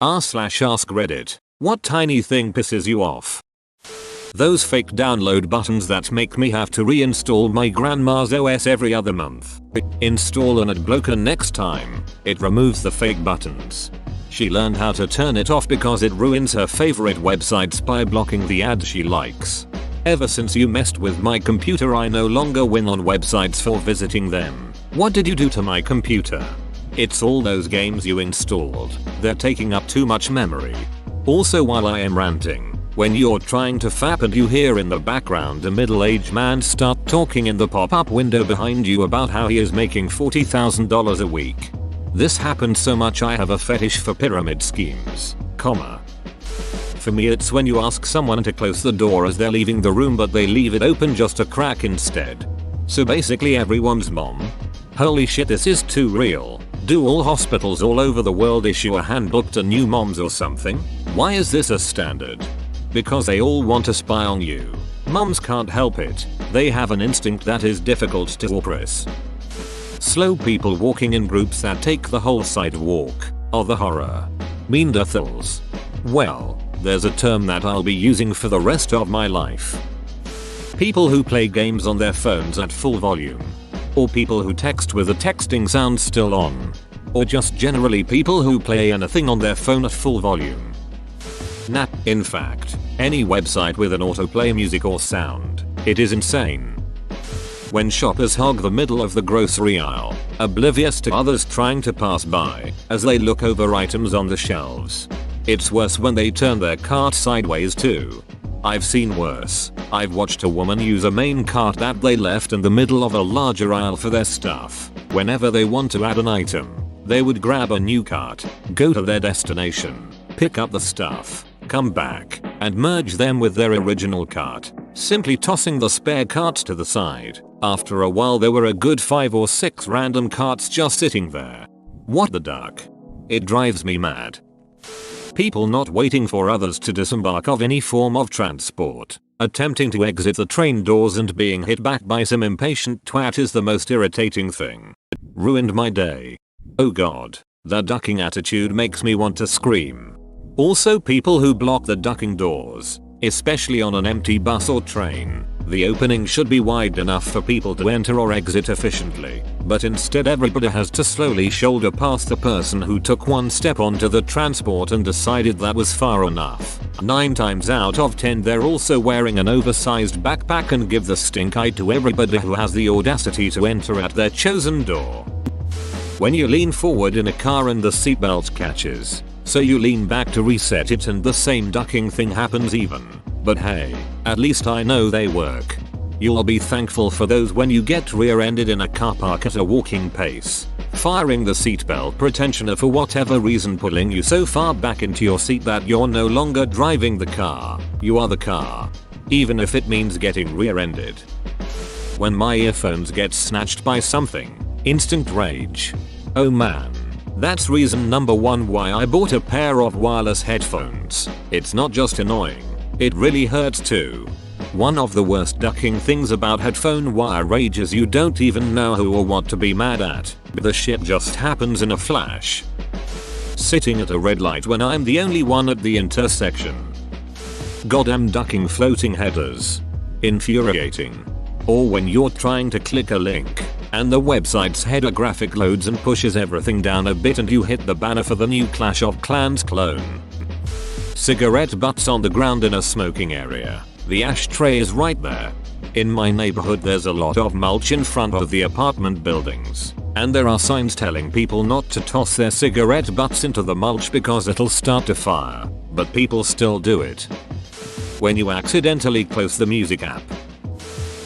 r/ask Reddit. What tiny thing pisses you off? Those fake download buttons that make me have to reinstall my grandma's OS every other month. Install an adblocker next time. It removes the fake buttons. She learned how to turn it off because it ruins her favorite websites by blocking the ads she likes. Ever since you messed with my computer, I no longer win on websites for visiting them. What did you do to my computer? It's all those games you installed. They're taking up too much memory. Also, while I am ranting, when you're trying to fap and you hear in the background a middle-aged man start talking in the pop-up window behind you about how he is making $40,000 a week. This happens so much I have a fetish for pyramid schemes, For me, it's when you ask someone to close the door as they're leaving the room but they leave it open just a crack instead. So basically everyone's mom. Holy shit, this is too real. Do all hospitals all over the world issue a handbook to new moms or something? Why is this a standard? Because they all want to spy on you. Moms can't help it. They have an instinct that is difficult to suppress. Slow people walking in groups that take the whole sidewalk are the horror. Neanderthals. Well, there's a term that I'll be using for the rest of my life. People who play games on their phones at full volume. Or people who text with the texting sound still on. Or just generally people who play anything on their phone at full volume. In fact, any website with an autoplay music or sound, it is insane. When shoppers hog the middle of the grocery aisle, oblivious to others trying to pass by, as they look over items on the shelves. It's worse when they turn their cart sideways too. I've seen worse. I've watched a woman use a main cart that they left in the middle of a larger aisle for their stuff. Whenever they want to add an item, they would grab a new cart, go to their destination, pick up the stuff, come back, and merge them with their original cart, simply tossing the spare carts to the side. After a while there were a good 5 or 6 random carts just sitting there. What the duck? It drives me mad. People not waiting for others to disembark of any form of transport, attempting to exit the train doors and being hit back by some impatient twat is the most irritating thing. Ruined my day. Oh god, the ducking attitude makes me want to scream. Also, people who block the ducking doors, especially on an empty bus or train. The opening should be wide enough for people to enter or exit efficiently, but instead everybody has to slowly shoulder past the person who took one step onto the transport and decided that was far enough. 9 times out of 10 they're also wearing an oversized backpack and give the stink eye to everybody who has the audacity to enter at their chosen door. When you lean forward in a car and the seatbelt catches, so you lean back to reset it and the same ducking thing happens even. But hey, at least I know they work. You'll be thankful for those when you get rear-ended in a car park at a walking pace, firing the seatbelt pretensioner for whatever reason pulling you so far back into your seat that you're no longer driving the car, you are the car. Even if it means getting rear-ended. When my earphones get snatched by something, instant rage. Oh man. That's reason number 1 why I bought a pair of wireless headphones. It's not just annoying, it really hurts too. One of the worst ducking things about headphone wire rage is you don't even know who or what to be mad at. The shit just happens in a flash. Sitting at a red light when I'm the only one at the intersection. Goddamn ducking floating headers. Infuriating. Or when you're trying to click a link, and the website's header graphic loads and pushes everything down a bit and you hit the banner for the new Clash of Clans clone. Cigarette butts on the ground in a smoking area. The ashtray is right there. In my neighborhood there's a lot of mulch in front of the apartment buildings, and there are signs telling people not to toss their cigarette butts into the mulch because it'll start to fire, but people still do it. When you accidentally close the music app.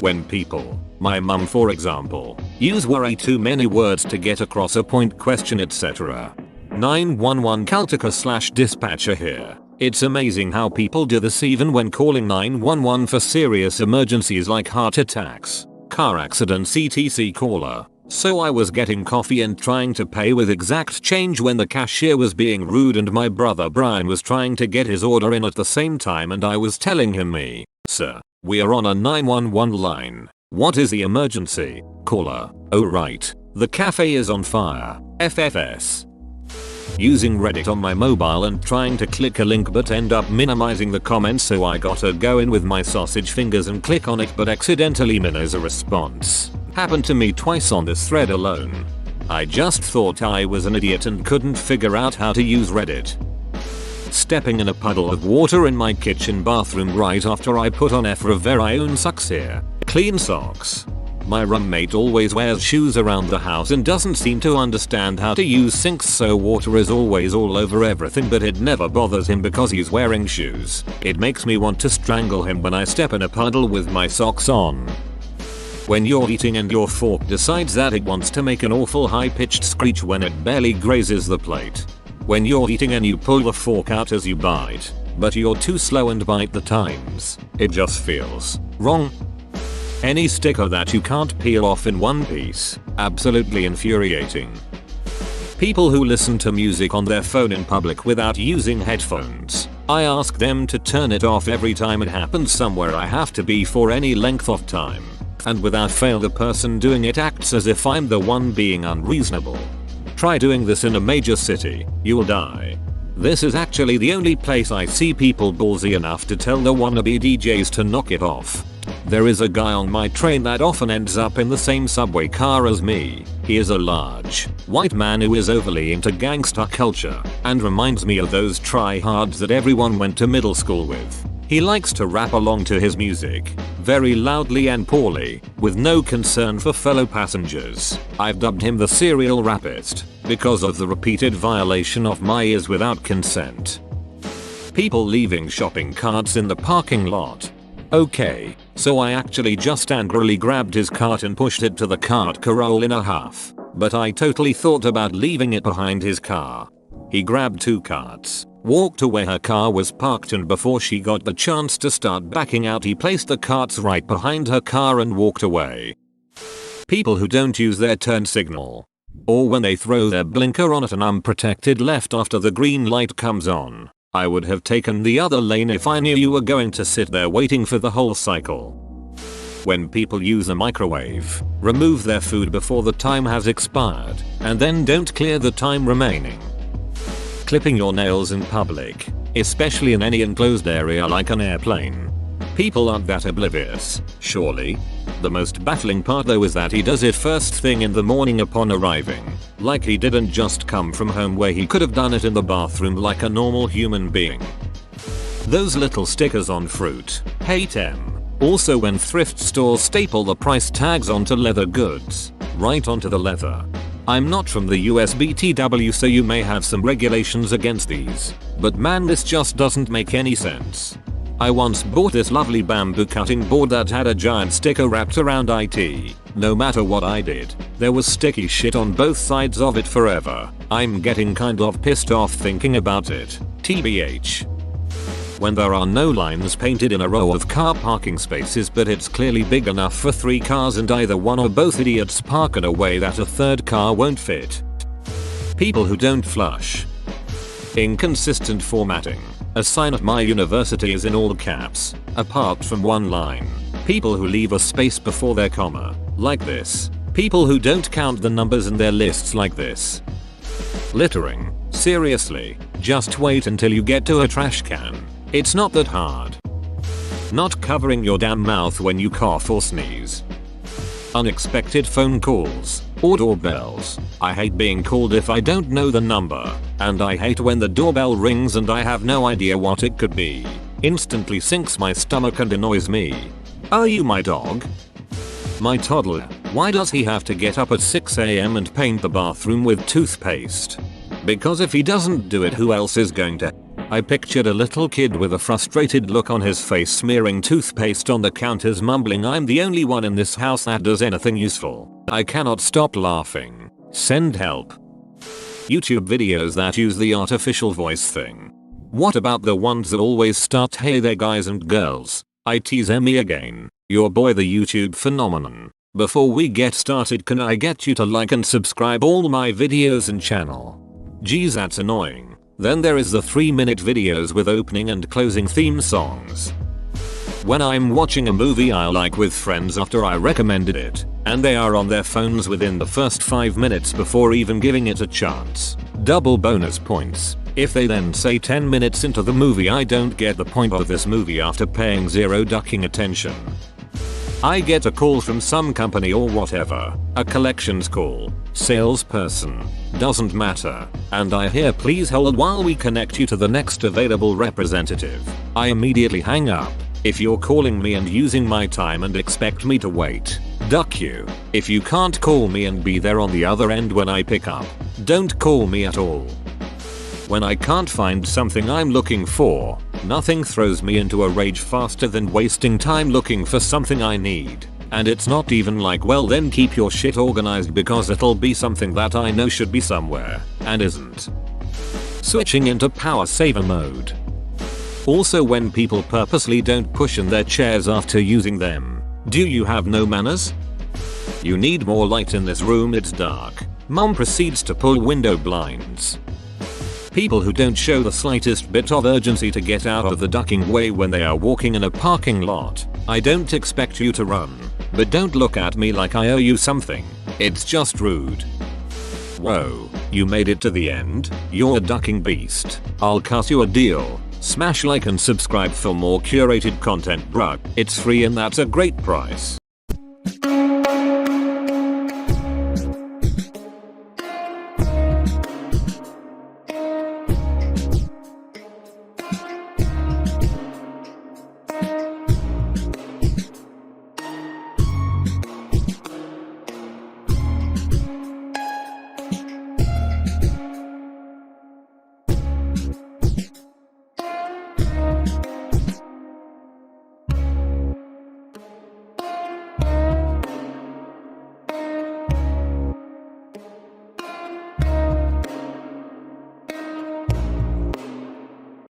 When people, my mum for example, use way too many words to get across a point, question, etc. 911 Caltica/dispatcher here. It's amazing how people do this even when calling 911 for serious emergencies like heart attacks, car accidents, etc. Caller. So I was getting coffee and trying to pay with exact change when the cashier was being rude and my brother Brian was trying to get his order in at the same time and I was telling him sir, we are on a 911 line. What is the emergency? Caller. Oh right, the cafe is on fire. FFS. Using Reddit on my mobile and trying to click a link but end up minimizing the comments, so I gotta go in with my sausage fingers and click on it but accidentally minimize a response. Happened to me twice on this thread alone. I just thought I was an idiot and couldn't figure out how to use Reddit. Stepping in a puddle of water in my kitchen bathroom right after I put on Ephra Very Own Socks Here. Clean socks. My roommate always wears shoes around the house and doesn't seem to understand how to use sinks, so water is always all over everything, but it never bothers him because he's wearing shoes. It makes me want to strangle him when I step in a puddle with my socks on. When you're eating and your fork decides that it wants to make an awful high-pitched screech when it barely grazes the plate. When you're eating and you pull the fork out as you bite, but you're too slow and bite the times. It just feels wrong. Any sticker that you can't peel off in one piece. Absolutely infuriating. People who listen to music on their phone in public without using headphones. I ask them to turn it off every time it happens somewhere I have to be for any length of time. And without fail the person doing it acts as if I'm the one being unreasonable. Try doing this in a major city, you'll die. This is actually the only place I see people ballsy enough to tell the wannabe DJs to knock it off. There is a guy on my train that often ends up in the same subway car as me. He is a large, white man who is overly into gangsta culture and reminds me of those tryhards that everyone went to middle school with. He likes to rap along to his music, very loudly and poorly, with no concern for fellow passengers. I've dubbed him the serial rapist because of the repeated violation of my ears without consent. People leaving shopping carts in the parking lot. Okay, so I actually just angrily grabbed his cart and pushed it to the cart corral in a huff, but I totally thought about leaving it behind his car. He grabbed 2 carts, walked to where her car was parked, and before she got the chance to start backing out he placed the carts right behind her car and walked away. People who don't use their turn signal. Or when they throw their blinker on at an unprotected left after the green light comes on. I would have taken the other lane if I knew you were going to sit there waiting for the whole cycle. When people use a microwave, remove their food before the time has expired, and then don't clear the time remaining. Clipping your nails in public, especially in any enclosed area like an airplane. People aren't that oblivious, surely. The most baffling part though is that he does it first thing in the morning upon arriving, like he didn't just come from home where he could have done it in the bathroom like a normal human being. Those little stickers on fruit, hate them. Also when thrift stores staple the price tags onto leather goods, right onto the leather. I'm not from the US BTW, so you may have some regulations against these, but man, this just doesn't make any sense. I once bought this lovely bamboo cutting board that had a giant sticker wrapped around it. No matter what I did, there was sticky shit on both sides of it forever. I'm getting kind of pissed off thinking about it. TBH. When there are no lines painted in a row of car parking spaces but it's clearly big enough for 3 cars and either one or both idiots park in a way that a 3rd car won't fit. People who don't flush. Inconsistent formatting. A sign at my university is in all caps, apart from one line. People who leave a space before their comma, like this. People who don't count the numbers in their lists, like this. Littering. Seriously, just wait until you get to a trash can. It's not that hard. Not covering your damn mouth when you cough or sneeze. Unexpected phone calls or doorbells. I hate being called if I don't know the number, and I hate when the doorbell rings and I have no idea what it could be. Instantly sinks my stomach and annoys me. Are you my dog? My toddler. Why does he have to get up at 6 AM and paint the bathroom with toothpaste? Because if he doesn't do it, who else is going to? I pictured a little kid with a frustrated look on his face smearing toothpaste on the counters, mumbling, "I'm the only one in this house that does anything useful. I cannot stop laughing. Send help." YouTube videos that use the artificial voice thing. What about the ones that always start, "Hey there guys and girls, it's me again, your boy the YouTube phenomenon. Before we get started, can I get you to like and subscribe all my videos and channel?" Geez, that's annoying. Then there is the 3-minute videos with opening and closing theme songs. When I'm watching a movie I like with friends after I recommended it, and they are on their phones within the first 5 minutes before even giving it a chance. Double bonus points. If they then say 10 minutes into the movie I don't get the point of this movie after paying zero ducking attention. I get a call from some company or whatever, a collections call, salesperson, doesn't matter, and I hear please hold while we connect you to the next available representative. I immediately hang up. If you're calling me and using my time and expect me to wait, duck you. If you can't call me and be there on the other end when I pick up, don't call me at all. When I can't find something I'm looking for, nothing throws me into a rage faster than wasting time looking for something I need. And it's not even like, well then keep your shit organized because it'll be something that I know should be somewhere, and isn't. Switching into power saver mode. Also when people purposely don't push in their chairs after using them. Do you have no manners? You need more light in this room, it's dark. Mom proceeds to pull window blinds. People who don't show the slightest bit of urgency to get out of the ducking way when they are walking in a parking lot. I don't expect you to run, but don't look at me like I owe you something. It's just rude. Whoa, you made it to the end? You're a ducking beast. I'll cut you a deal. Smash like and subscribe for more curated content, bruh. It's free and that's a great price.